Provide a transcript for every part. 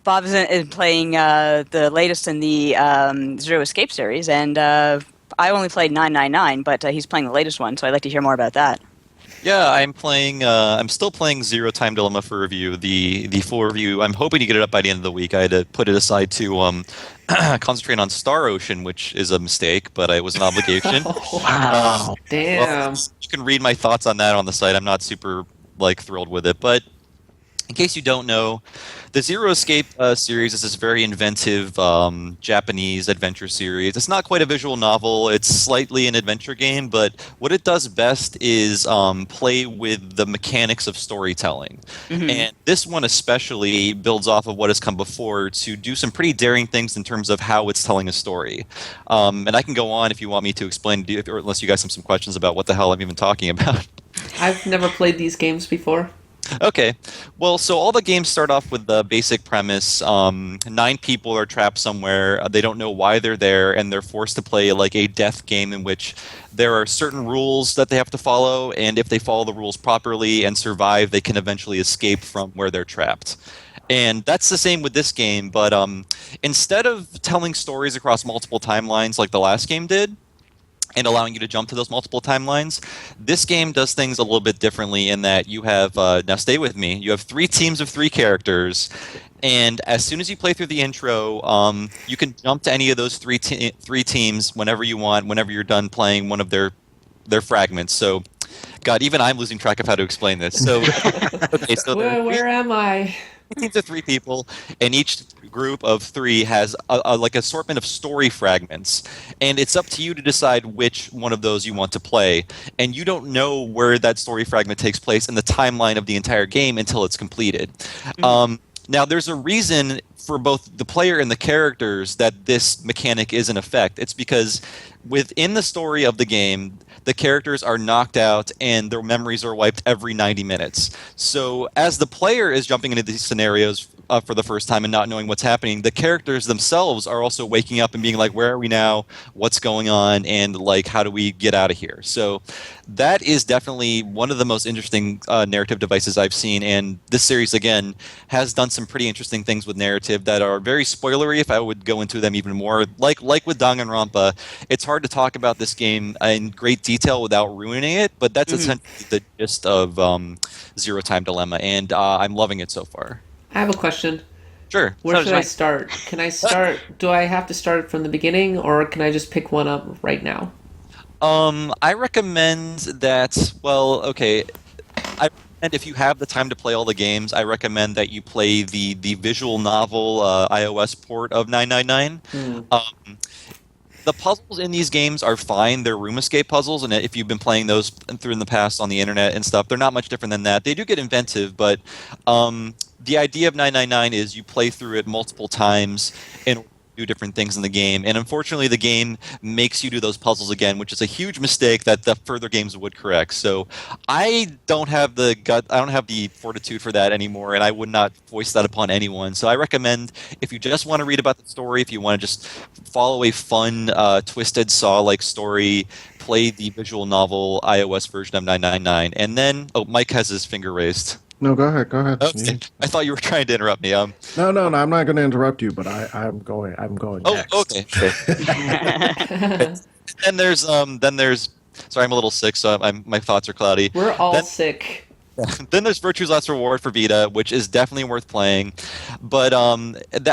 Bob is playing the latest in the Zero Escape series, and I only played 999, but he's playing the latest one, so I'd like to hear more about that. Yeah, I'm playing. I'm still playing Zero Time Dilemma for review. The full review. I'm hoping to get it up by the end of the week. I had to put it aside to concentrate on Star Ocean, which is a mistake, but it was an obligation. Um, Wow. well, Damn. you can read my thoughts on that on the site. I'm not super thrilled with it, but in case you don't know, the Zero Escape series is this very inventive Japanese adventure series. It's not quite a visual novel, it's slightly an adventure game, but what it does best is play with the mechanics of storytelling. Hmm. And this one especially builds off of what has come before to do some pretty daring things in terms of how it's telling a story. And I can go on if you want me to explain, or unless you guys have some questions about what the hell I'm even talking about. I've never played these games before. Okay. Well, so all the games start off with the basic premise. Nine people are trapped somewhere. They don't know why they're there, and they're forced to play like a death game in which there are certain rules that they have to follow, and if they follow the rules properly and survive, they can eventually escape from where they're trapped. And that's the same with this game, but instead of telling stories across multiple timelines like the last game did, and allowing you to jump to those multiple timelines. This game does things a little bit differently in that you have, now stay with me, you have three teams of three characters, and as soon as you play through the intro, you can jump to any of those three teams whenever you want, whenever you're done playing one of their fragments. So, God, even I'm losing track of how to explain this. So, okay, so there are Where am I? teams of three people, and each group of three has like assortment of story fragments, and it's up to you to decide which one of those you want to play. And you don't know where that story fragment takes place in the timeline of the entire game until it's completed. Now, there's a reason for both the player and the characters that this mechanic is in effect. It's because within the story of the game, the characters are knocked out and their memories are wiped every 90 minutes. So, as the player is jumping into these scenarios for the first time and not knowing what's happening, the characters themselves are also waking up and being like, where are we now? What's going on? And, like, how do we get out of here? So, that is definitely one of the most interesting narrative devices I've seen. And this series, again, has done some pretty interesting things with narrative that are very spoilery if I would go into them even more. Like with Danganronpa, it's hard to talk about this game in great detail without ruining it, but that's essentially the gist of Zero Time Dilemma, and I'm loving it so far. I have a question. Sure. Where So should does I mine. start? Can I start? Do I have to start from the beginning, or can I just pick one up right now? I recommend that, well, okay, I recommend if you have the time to play all the games, I recommend that you play the visual novel iOS port of 999. Hmm. Um, the puzzles in these games are fine. They're room escape puzzles, and if you've been playing those through in the past on the internet and stuff, they're not much different than that. They do get inventive, but the idea of 999 is you play through it multiple times and do different things in the game. And unfortunately, the game makes you do those puzzles again, which is a huge mistake that the further games would correct. So I don't have the gut, I don't have the fortitude for that anymore, and I would not voice that upon anyone. So I recommend if you just want to read about the story, if you want to just follow a fun, twisted Saw-like story, play the visual novel iOS version of 999. And then, oh, Mike has his finger raised. No, go ahead. Go ahead. Okay. I thought you were trying to interrupt me. No, no, no. I'm not going to interrupt you, but I'm going. I'm going Oh, next. okay. Then there's sorry, I'm a little sick, so my thoughts are cloudy. We're all Then, sick. then there's Virtue's Last Reward for Vita, which is definitely worth playing. But I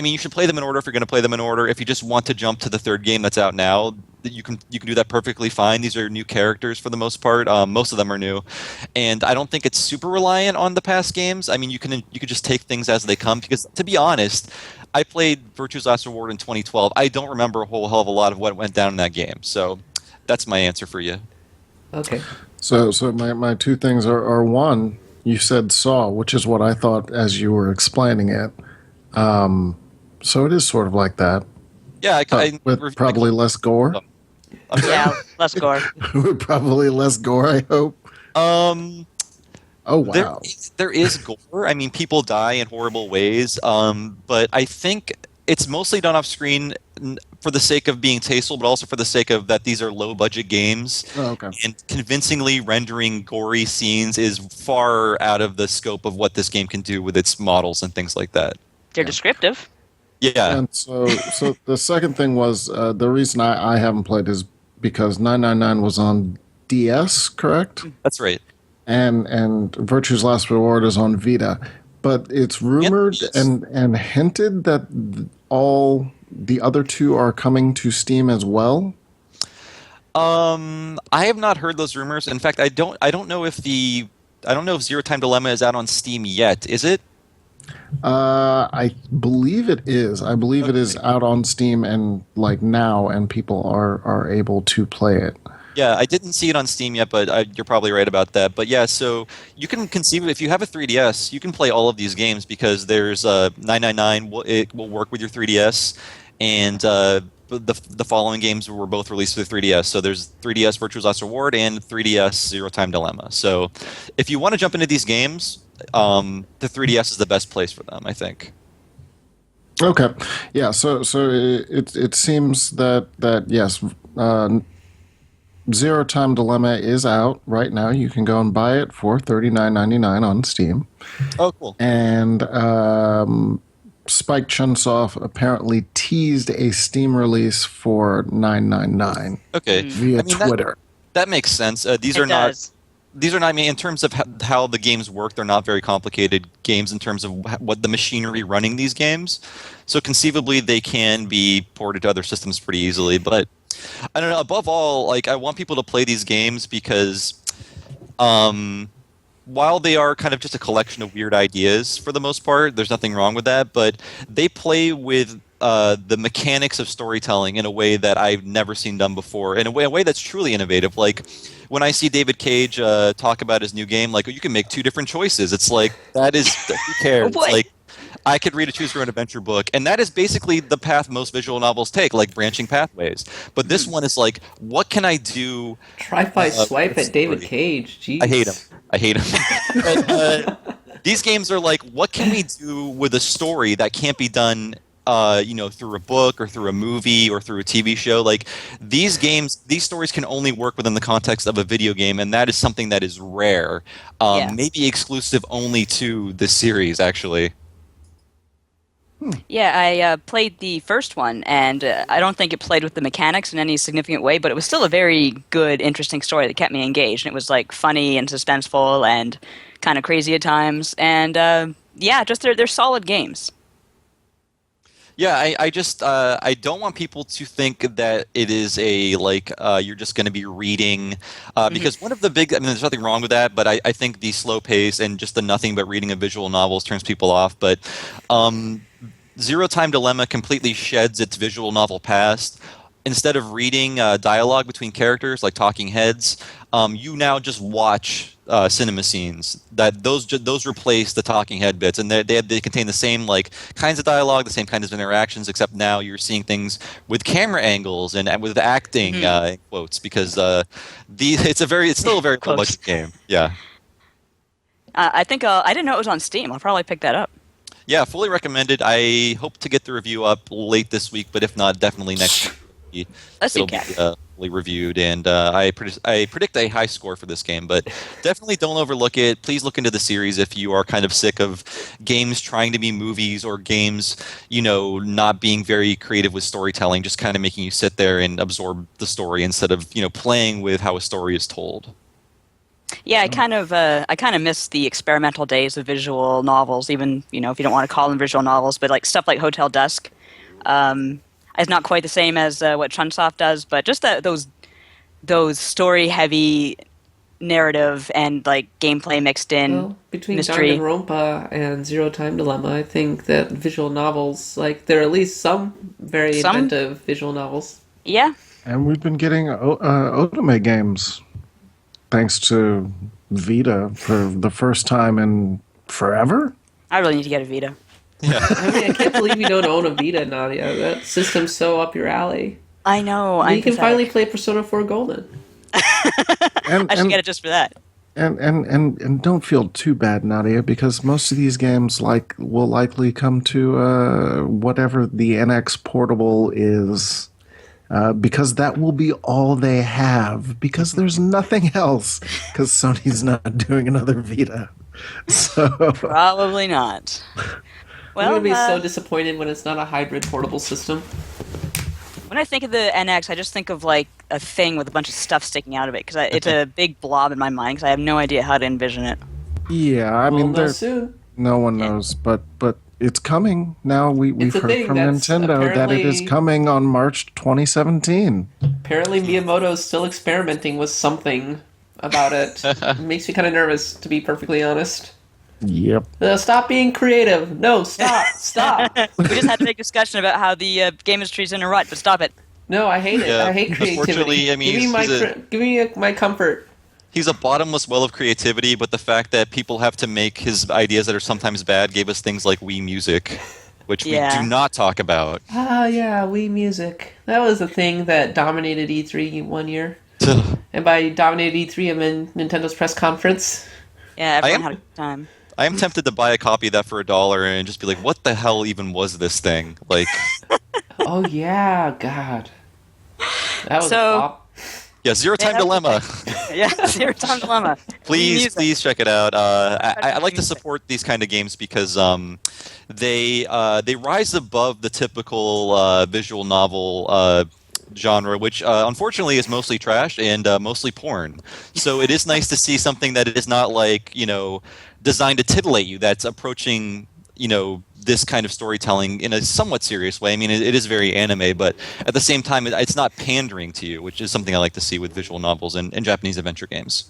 mean, you should play them in order if you're going to play them in order. If you just want to jump to the third game that's out now, you can do that perfectly fine. These are new characters for the most part. Most of them are new, and I don't think it's super reliant on the past games. I mean, you can just take things as they come. Because to be honest, I played Virtue's Last Reward in 2012. I don't remember a whole hell of a lot of what went down in that game. So that's my answer for you. Okay. So my two things are one, you said Saw, which is what I thought as you were explaining it. So it is sort of like that, Yeah, with probably less gore. Yeah, less gore. With probably less gore, I hope. Um, Oh there wow. there is gore. I mean, people die in horrible ways. But I think it's mostly done off screen for the sake of being tasteful, but also for the sake of that these are low budget games. Oh, okay. And convincingly rendering gory scenes is far out of the scope of what this game can do with its models and things like that. They're descriptive. Yeah. And so the second thing was the reason I haven't played is because 999 was on DS, correct? That's right. And Virtue's Last Reward is on Vita. But it's rumored Yes. and hinted that all the other two are coming to Steam as well. I have not heard those rumors. In fact, I don't know if Zero Time Dilemma is out on Steam yet. Is it? I believe it is. I believe it is out on Steam and like now, and people are able to play it. Yeah, I didn't see it on Steam yet, but you're probably right about that. But yeah, so you can conceive of, if you have a 3DS, you can play all of these games because there's 999. It will work with your 3DS, and the following games were both released for the 3DS. So there's 3DS Virtue's Last Reward and 3DS Zero Time Dilemma. So if you want to jump into these games, the 3DS is the best place for them, I think. Okay, yeah. So it seems that yes, Zero Time Dilemma is out right now. You can go and buy it for $39.99 on Steam. Oh, cool. And Spike Chunsoft apparently teased a Steam release for $9.99 Okay. via Twitter. That makes sense. These It are not. does. These are not, I mean, in terms of how the games work, they're not very complicated games in terms of what the machinery running these games. So conceivably, they can be ported to other systems pretty easily. But I don't know. Above all, like I want people to play these games because, while they are kind of just a collection of weird ideas for the most part, there's nothing wrong with that. But they play with the mechanics of storytelling in a way that I've never seen done before, in a way that's truly innovative. Like when I see David Cage talk about his new game, like you can make two different choices. It's like that is who cares? What? Like I could read a choose your own adventure book, and that is basically the path most visual novels take, like branching pathways. But this one is like, what can I do? Try-fi swipe with at David story? Cage. Jeez. I hate him. But, these games are like, what can we do with a story that can't be done, through a book or through a movie or through a TV show? Like these games, these stories can only work within the context of a video game, and that is something that is rare, Yeah. maybe exclusive only to this series, actually. Yeah, I played the first one, and I don't think it played with the mechanics in any significant way, but it was still a very good, interesting story that kept me engaged. And it was like funny and suspenseful and kind of crazy at times. And just they're solid games. Yeah, I don't want people to think that it is you're just going to be reading, because one of the big, I mean, there's nothing wrong with that, but I think the slow pace and just the nothing but reading of visual novels turns people off. But Zero Time Dilemma completely sheds its visual novel past. Instead of reading dialogue between characters like talking heads, you now just watch cinema scenes. Those replace the talking head bits, and they contain the same like kinds of dialogue, the same kinds of interactions, except now you're seeing things with camera angles and with acting in quotes, because it's still a very low budget game. Yeah. I think I didn't know it was on Steam. I'll probably pick that up. Yeah, fully recommended. I hope to get the review up late this week, but if not, definitely next week. Let's see, It'll Kat. be fully reviewed, and I predict a high score for this game. But definitely don't overlook it. Please look into the series if you are kind of sick of games trying to be movies, or games, not being very creative with storytelling, just kind of making you sit there and absorb the story instead of playing with how a story is told. Yeah, I kind of miss the experimental days of visual novels, even if you don't want to call them visual novels, but like stuff like Hotel Dusk. It's not quite the same as what Chunsoft does, but just those story-heavy narrative and like gameplay mixed in. Well, between mystery. Danganronpa and Zero Time Dilemma, I think that visual novels, like there are at least some very inventive visual novels. Yeah, And we've been getting Otome games thanks to Vita for the first time in forever. I really need to get a Vita. I mean, I can't believe you don't own a Vita, Nadia. That system's so up your alley. I know. You can finally play Persona 4 Golden. And, I should get it just for that. and don't feel too bad, Nadia, because most of these games will likely come to whatever the NX Portable is, because that will be all they have, because there's nothing else, because Sony's not doing another Vita. So Probably not. I'm gonna Well, be so disappointed when it's not a hybrid portable system. when I think of the NX, I just think of like a thing with a bunch of stuff sticking out of it because it's a big blob in my mind because I have no idea how to envision it. Yeah, I We'll mean, know soon. no one knows, but it's coming now. We've It's a heard thing from that's Nintendo that it is apparently- coming on March 2017. Apparently, Miyamoto's still experimenting with something about it. It makes me kind of nervous, to be perfectly honest. Yep. Stop being creative. No, stop. Stop. We just had a big discussion about how the game industry's in a rut, but stop it. No, I hate it. Yeah, I hate unfortunately, creativity. I mean, give me my comfort. He's a bottomless well of creativity, but the fact that people have to make his ideas that are sometimes bad gave us things like Wii Music, which we Yeah. do not talk about. Ah, yeah, Wii Music. That was a thing that dominated E3 one year. And by dominated E3, I meant Nintendo's press conference. Yeah, everyone am- had a good time. I am tempted to buy a copy of that for $1 and just be like, what the hell even was this thing? Like, Oh, yeah, God. That was So- a flop. yeah, Zero Time that was Dilemma. Yeah, Zero Time Dilemma. Please, Music. please check it out. I like to Music. support these kind of games because they rise above the typical visual novel genre, which unfortunately is mostly trash and mostly porn. So it is nice to see something that is not like, designed to titillate you, that's approaching, this kind of storytelling in a somewhat serious way. I mean, it is very anime, but at the same time, it's not pandering to you, which is something I like to see with visual novels and Japanese adventure games.